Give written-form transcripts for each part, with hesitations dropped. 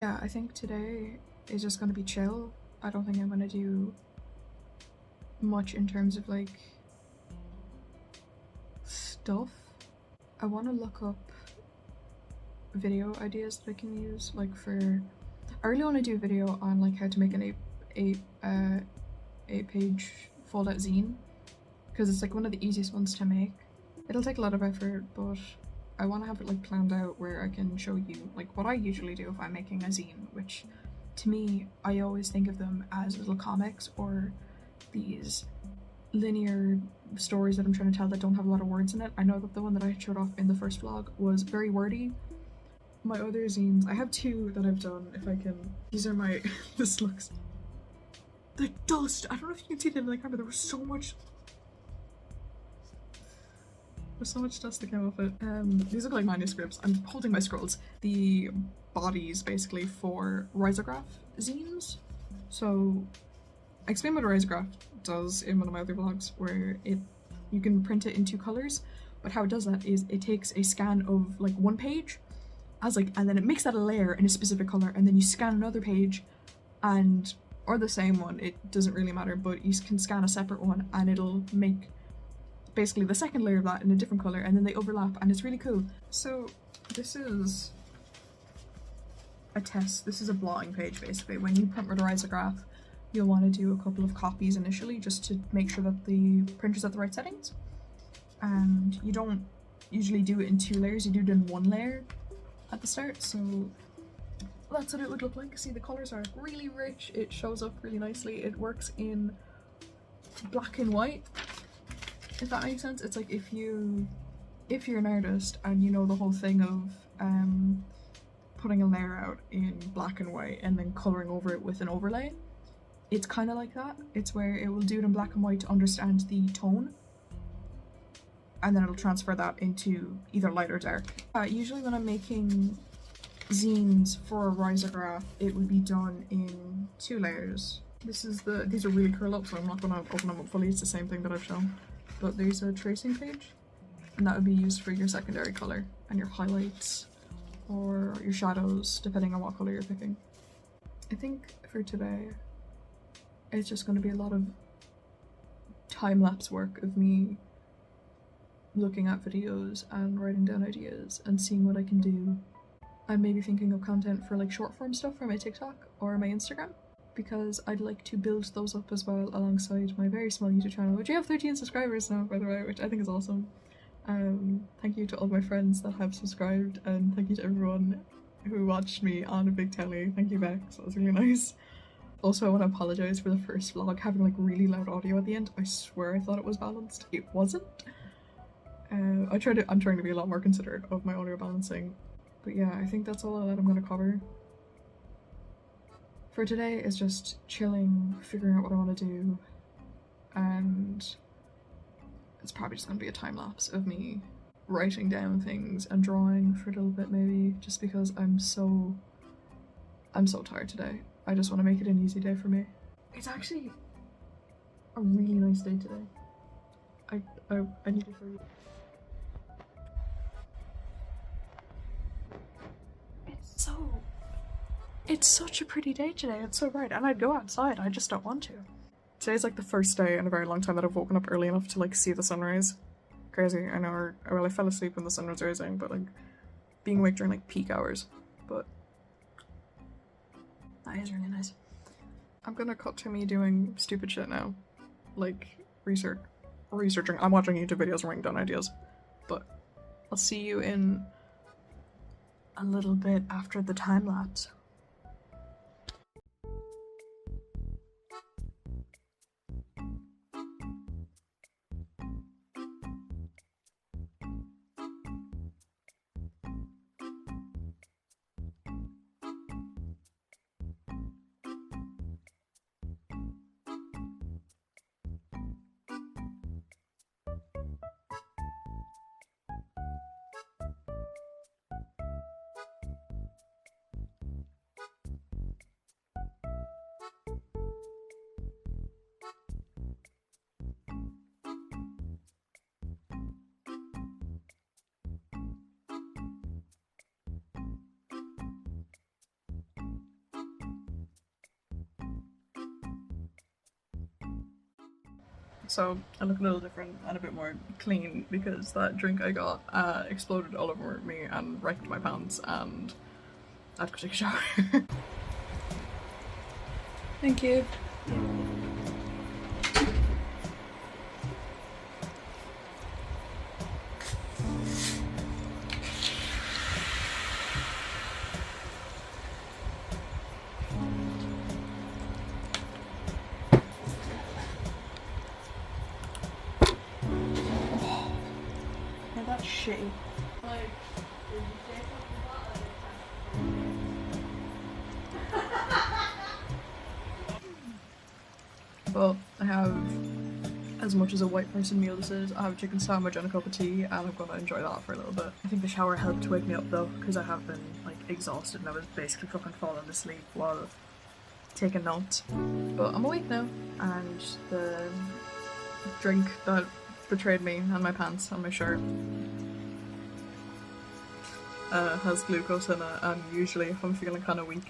Yeah, I think today is just gonna be chill. I don't think I'm gonna do much in terms of like stuff. I want to look up video ideas that I can use, like for. I really want to do a video on like how to make an eight page fold out zine, because it's like one of the easiest ones to make. It'll take a lot of effort, but I want to have it like planned out where I can show you like what I usually do if I'm making a zine, which to me, I always think of them as little comics or these linear stories that I'm trying to tell that don't have a lot of words in it. I know that the one that I showed off in the first vlog was very wordy. My other zines, I have two that I've done, if I can. These are my, this looks like dust. I don't know if you can see that in the camera, there was so much dust that came off it. These look like manuscripts. I'm holding my scrolls. The bodies basically for risograph zines. So I explain what a risograph does in one of my other vlogs, where you can print it in two colors, but how it does that is it takes a scan of like one page and then it makes that a layer in a specific color, and then you scan another page or the same one, it doesn't really matter, but you can scan a separate one and it'll make basically the second layer of that in a different color, and then they overlap, and it's really cool. So this is a test. This is a blotting page basically. When you print with a risograph, you'll want to do a couple of copies initially just to make sure that the printer's at the right settings. And you don't usually do it in two layers, you do it in one layer at the start. So that's what it would look like. See, the colors are really rich, it shows up really nicely, it works in black and white, if that makes sense. It's like if you're an artist and you know the whole thing of putting a layer out in black and white and then coloring over it with an overlay, it's kind of like that. It's where it will do it in black and white to understand the tone, and then it'll transfer that into either light or dark. Usually when I'm making zines for a risograph, it would be done in two layers. These are really curled up, so I'm not gonna open them up fully. It's the same thing that I've shown. But there's a tracing page, and that would be used for your secondary color and your highlights or your shadows, depending on what color you're picking. I think for today, it's just going to be a lot of time-lapse work of me looking at videos and writing down ideas and seeing what I can do. I'm maybe thinking of content for like short form stuff for my TikTok or my Instagram, because I'd like to build those up as well alongside my very small YouTube channel, which I have 13 subscribers now, by the way, which I think is awesome. Thank you to all my friends that have subscribed, and thank you to everyone who watched me on a big telly. Thank you, Bex, that was really nice. Also, I want to apologize for the first vlog having like really loud audio at the end. I swear I thought it was balanced. It wasn't. I'm trying to be a lot more considerate of my audio balancing. But yeah, I think that's all that I'm going to cover. For today is just chilling, figuring out what I want to do, and it's probably just going to be a time lapse of me writing down things and drawing for a little bit maybe, just because I'm so tired today. I just want to make it an easy day for me. It's actually a really nice day today. I need to show you. It's such a pretty day today. It's so bright, and I'd go outside. I just don't want to. Today's like the first day in a very long time that I've woken up early enough to like see the sunrise. Crazy, I know. Well, I fell asleep when the sun was rising, but like being awake during like peak hours. But that is really nice. I'm gonna cut to me doing stupid shit now, like researching. I'm watching YouTube videos and writing down ideas. But I'll see you in a little bit after the time lapse. So I look a little different and a bit more clean because that drink I got exploded all over me and wrecked my pants, and I had to go take a shower. Thank you. Yeah, that's shitty. Well, I have as much as a white person meal this is. I have a chicken sandwich and a cup of tea, and I'm gonna enjoy that for a little bit. I think the shower helped to wake me up though, because I have been like exhausted and I was basically fucking falling asleep while taking notes. But I'm awake now, and the drink that betrayed me and my pants and my shirt has glucose in it, and usually if I'm feeling kind of weak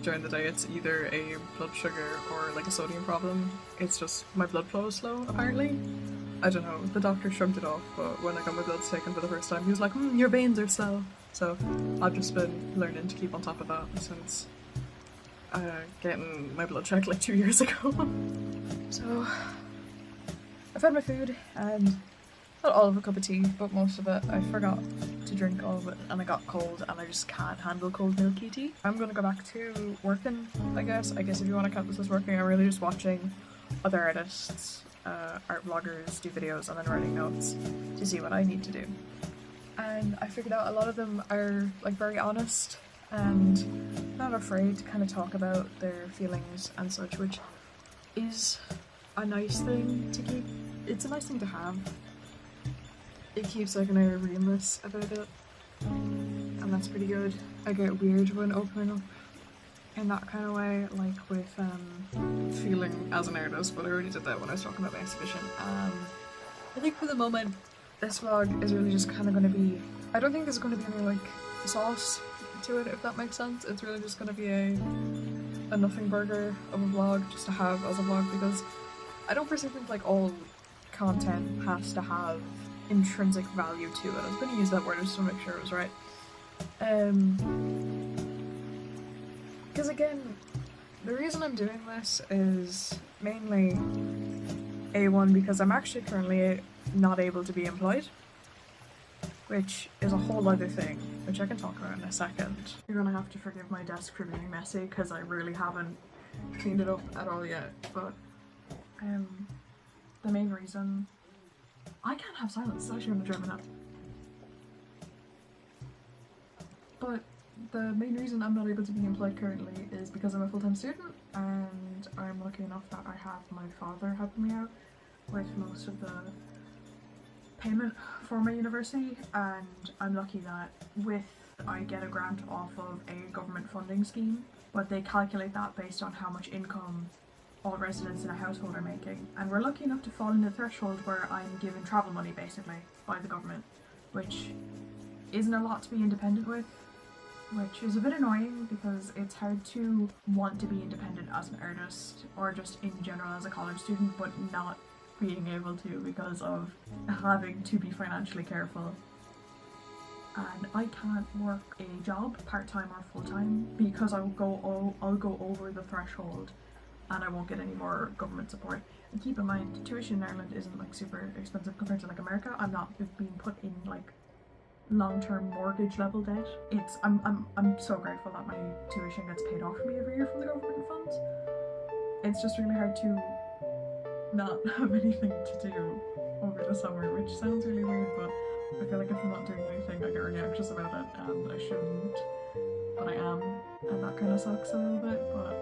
during the day, it's either a blood sugar or like a sodium problem. It's just my blood flow is slow, apparently. I don't know, the doctor shrugged it off, but when I got my blood taken for the first time, he was like, your veins are slow. So I've just been learning to keep on top of that since getting my blood checked like 2 years ago. So I've had my food and not all of a cup of tea, but most of it. I forgot to drink all of it and I got cold and I just can't handle cold milky tea. I'm gonna go back to working, I guess. I guess if you want to count this as working, I'm really just watching other artists, art vloggers do videos and then writing notes to see what I need to do. And I figured out a lot of them are like very honest and not afraid to kind of talk about their feelings and such, which is a nice thing to keep. It's a nice thing to have. It keeps like an air of realness about it, and that's pretty good. I get weird when opening up in that kind of way, like with feeling as an artist, but I already did that when I was talking about my exhibition. I think for the moment this vlog is really just kind of going to be, I don't think there's going to be any like sauce to it, if that makes sense. It's really just going to be a nothing burger of a vlog just to have as a vlog, because I don't personally think like all content has to have intrinsic value to it. I was going to use that word just to make sure it was right. Because again, the reason I'm doing this is mainly A1 because I'm actually currently not able to be employed, which is a whole other thing, which I can talk about in a second. You're gonna have to forgive my desk for being messy because I really haven't cleaned it up at all yet, but the main reason I can't have silence, it's actually gonna drive me nuts. But the main reason I'm not able to be employed currently is because I'm a full-time student, and I'm lucky enough that I have my father helping me out with most of the payment for my university, and I'm lucky that I get a grant off of a government funding scheme, but they calculate that based on how much income all residents in a household are making, and we're lucky enough to fall in the threshold where I'm given travel money basically by the government, which isn't a lot to be independent with, which is a bit annoying because it's hard to want to be independent as an artist or just in general as a college student, but not being able to because of having to be financially careful. And I can't work a job part-time or full-time because I'll go over the threshold and I won't get any more government support. And keep in mind, tuition in Ireland isn't like super expensive compared to like America. I'm not being put in like long-term mortgage level debt. I'm so grateful that my tuition gets paid off for me every year from the government funds. It's just really hard to not have anything to do over the summer, which sounds really weird, but I feel like if I'm not doing anything I get really anxious about it, and I shouldn't, but I am, and that kind of sucks a little bit. But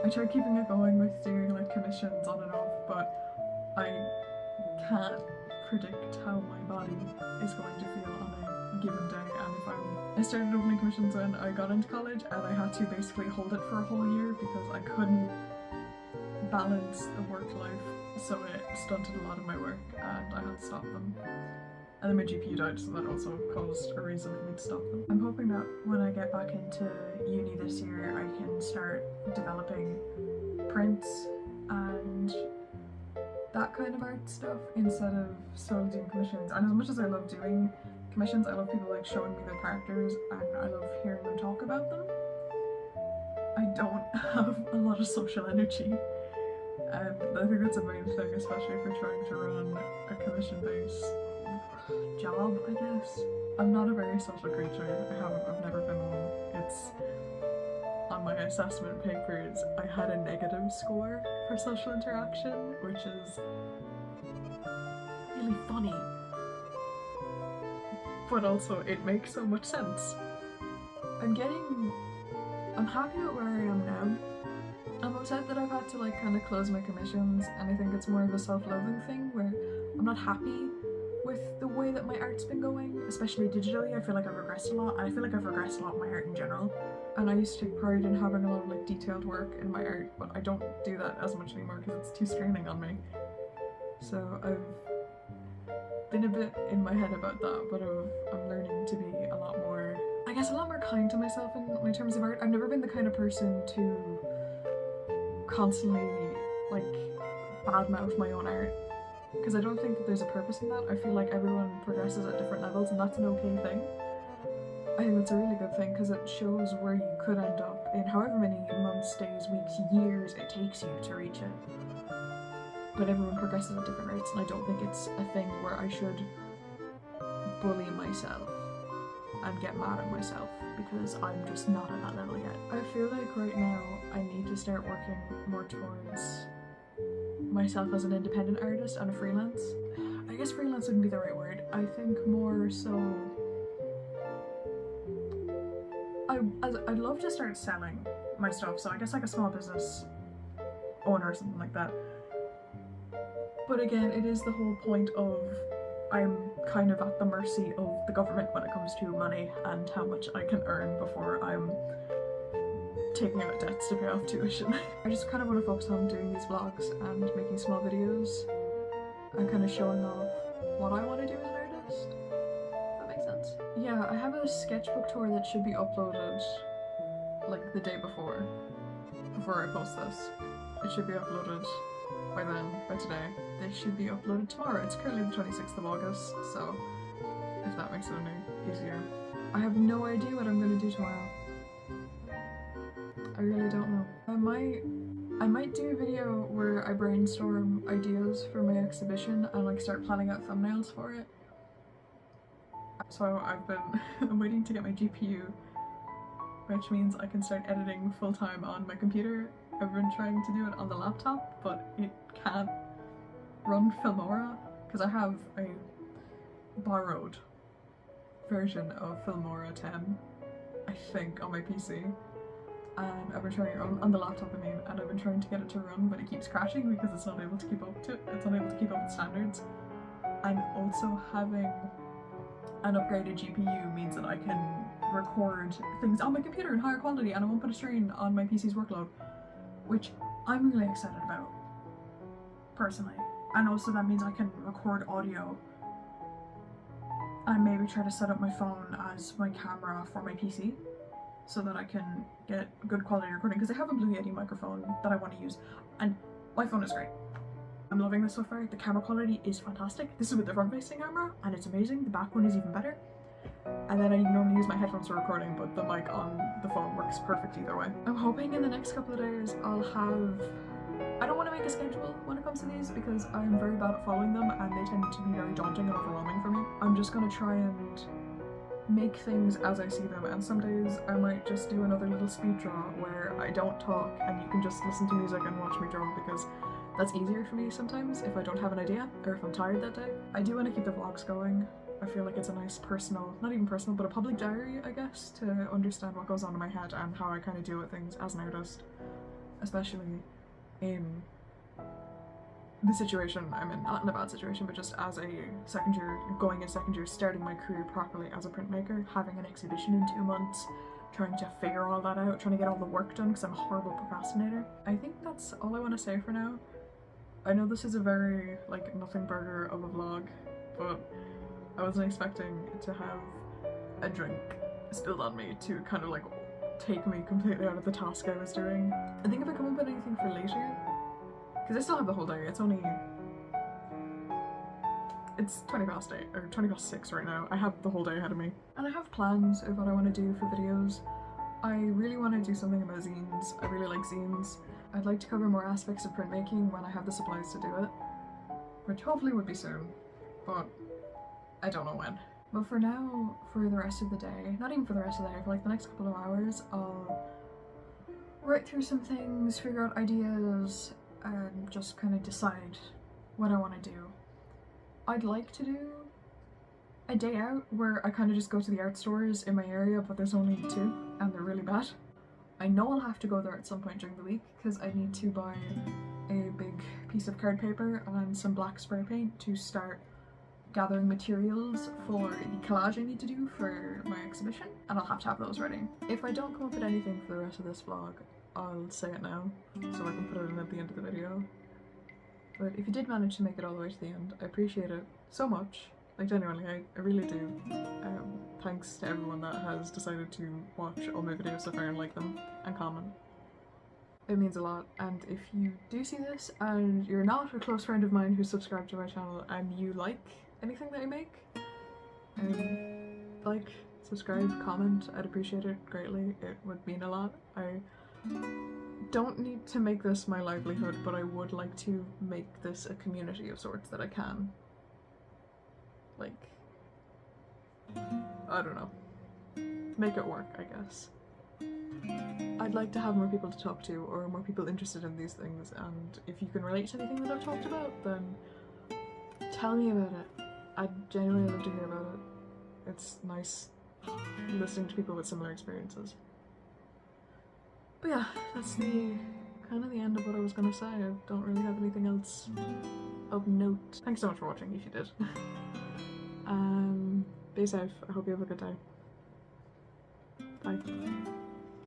I try keeping it going with doing like commissions on and off, but I can't predict how my body is going to feel on a given day. And I started opening commissions when I got into college, and I had to basically hold it for a whole year because I couldn't balance the work life, so it stunted a lot of my work and I had to stop them. And then my GP died, so that also caused a reason for me to stop them. I'm hoping that when I get back into uni this year I can start developing prints and that kind of art stuff instead of solely doing commissions. And as much as I love doing commissions, I love people like showing me their characters and I love hearing them talk about them. I don't have a lot of social energy, and I think that's a main thing, especially if you're trying to run a commission-based job, I guess. I'm not a very social creature. I've never been one. It's on my assessment papers, I had a negative score for social interaction, which is really funny. But also, it makes so much sense. I'm happy with where I am now. I'm upset that I've had to like kind of close my commissions, and I think it's more of a self-loathing thing where I'm not happy with the way that my art's been going, especially digitally. I feel like I've regressed a lot, and I feel like I've regressed a lot in my art in general. And I used to take pride in having a lot of like detailed work in my art, but I don't do that as much anymore because it's too straining on me. So I've been a bit in my head about that, but I'm learning to be a lot more, I guess, a lot more kind to myself in terms of art. I've never been the kind of person to constantly like badmouth my own art, because I don't think that there's a purpose in that. I feel like everyone progresses at different levels, and that's an okay thing. I think that's a really good thing because it shows where you could end up in however many months, days, weeks, years it takes you to reach it. But everyone progresses at different rates, and I don't think it's a thing where I should bully myself and get mad at myself because I'm just not at that level yet. I feel like right now I need to start working more towards myself as an independent artist and a freelance. I guess freelance wouldn't be the right word. I think more so I'd love to start selling my stuff, so I guess like a small business owner or something like that. But again, it is the whole point of I'm kind of at the mercy of the government when it comes to money and how much I can earn before I'm taking out debts to pay off tuition. I just kind of want to focus on doing these vlogs and making small videos and kind of showing off what I want to do as an artist. That makes sense. Yeah, I have a sketchbook tour that should be uploaded like the day before I post this. It should be uploaded by then, by today. They should be uploaded tomorrow. It's currently the 26th of August, so if that makes it any easier. I have no idea what I'm going to do tomorrow. I really don't know. I might do a video where I brainstorm ideas for my exhibition and like start planning out thumbnails for it. So I'm waiting to get my GPU, which means I can start editing full-time on my computer. I've been trying to do it on the laptop, but it can't run Filmora because I have a borrowed version of Filmora 10, I think, on my PC. And I've been trying on the laptop, I mean, and I've been trying to get it to run, but it keeps crashing because it's not able to keep up to it. It's not able to keep up with standards. And also having an upgraded GPU means that I can record things on my computer in higher quality and it won't put a strain on my PC's workload, which I'm really excited about, personally. And also that means I can record audio and maybe try to set up my phone as my camera for my PC so that I can get good quality recording, because I have a Blue Yeti microphone that I want to use and my phone is great. I'm loving this so far. The camera quality is fantastic. This is with the front-facing camera and it's amazing. The back one is even better. And then I normally use my headphones for recording, but the mic on the phone works perfect either way. I'm hoping in the next couple of days I'll have... I don't want to make a schedule when it comes to these because I'm very bad at following them and they tend to be very daunting and overwhelming for me. I'm just going to try and make things as I see them, and some days I might just do another little speed draw where I don't talk and you can just listen to music and watch me draw, because that's easier for me sometimes if I don't have an idea or if I'm tired that day. I do want to keep the vlogs going. I feel like it's a nice personal, not even personal, but a public diary, I guess, to understand what goes on in my head and how I kind of deal with things as an artist, especially in the situation I'm in, not in a bad situation, but just as a second year, going in second year, starting my career properly as a printmaker, having an exhibition in 2 months, trying to figure all that out, trying to get all the work done because I'm a horrible procrastinator. I think that's all I want to say for now. I know this is a very, like, nothing burger of a vlog, but I wasn't expecting to have a drink spilled on me to kind of like take me completely out of the task I was doing. I think if I come up with anything for later, because I still have the whole day, it's only it's 20 past 8, or 20 past 6 right now. I have the whole day ahead of me. And I have plans of what I want to do for videos. I really want to do something about zines. I really like zines. I'd like to cover more aspects of printmaking when I have the supplies to do it, which hopefully would be soon, but I don't know when. But for now, for the rest of the day, not even for the rest of the day, for like the next couple of hours, I'll write through some things, figure out ideas, and just kind of decide what I want to do. I'd like to do a day out where I kind of just go to the art stores in my area, but there's only 2 and they're really bad. I know I'll have to go there at some point during the week because I need to buy a big piece of card paper and some black spray paint to start gathering materials for the collage I need to do for my exhibition, and I'll have to have those ready. If I don't come up with anything for the rest of this vlog, I'll say it now so I can put it in at the end of the video. But if you did manage to make it all the way to the end, I appreciate it so much. Like, genuinely, I really do. Thanks to everyone that has decided to watch all my videos so far and like them and comment. It means a lot, and if you do see this and you're not a close friend of mine who's subscribed to my channel and you like anything that I make, like, subscribe, comment, I'd appreciate it greatly. It would mean a lot. I don't need to make this my livelihood, but I would like to make this a community of sorts that I can, like, I don't know, make it work, I guess. I'd like to have more people to talk to, or more people interested in these things, and if you can relate to anything that I've talked about, then tell me about it. I'd genuinely love to hear about it. It's nice listening to people with similar experiences. But yeah, that's kind of the end of what I was gonna say. I don't really have anything else of note. Thanks so much for watching, if you did. Be safe. I hope you have a good day. Bye.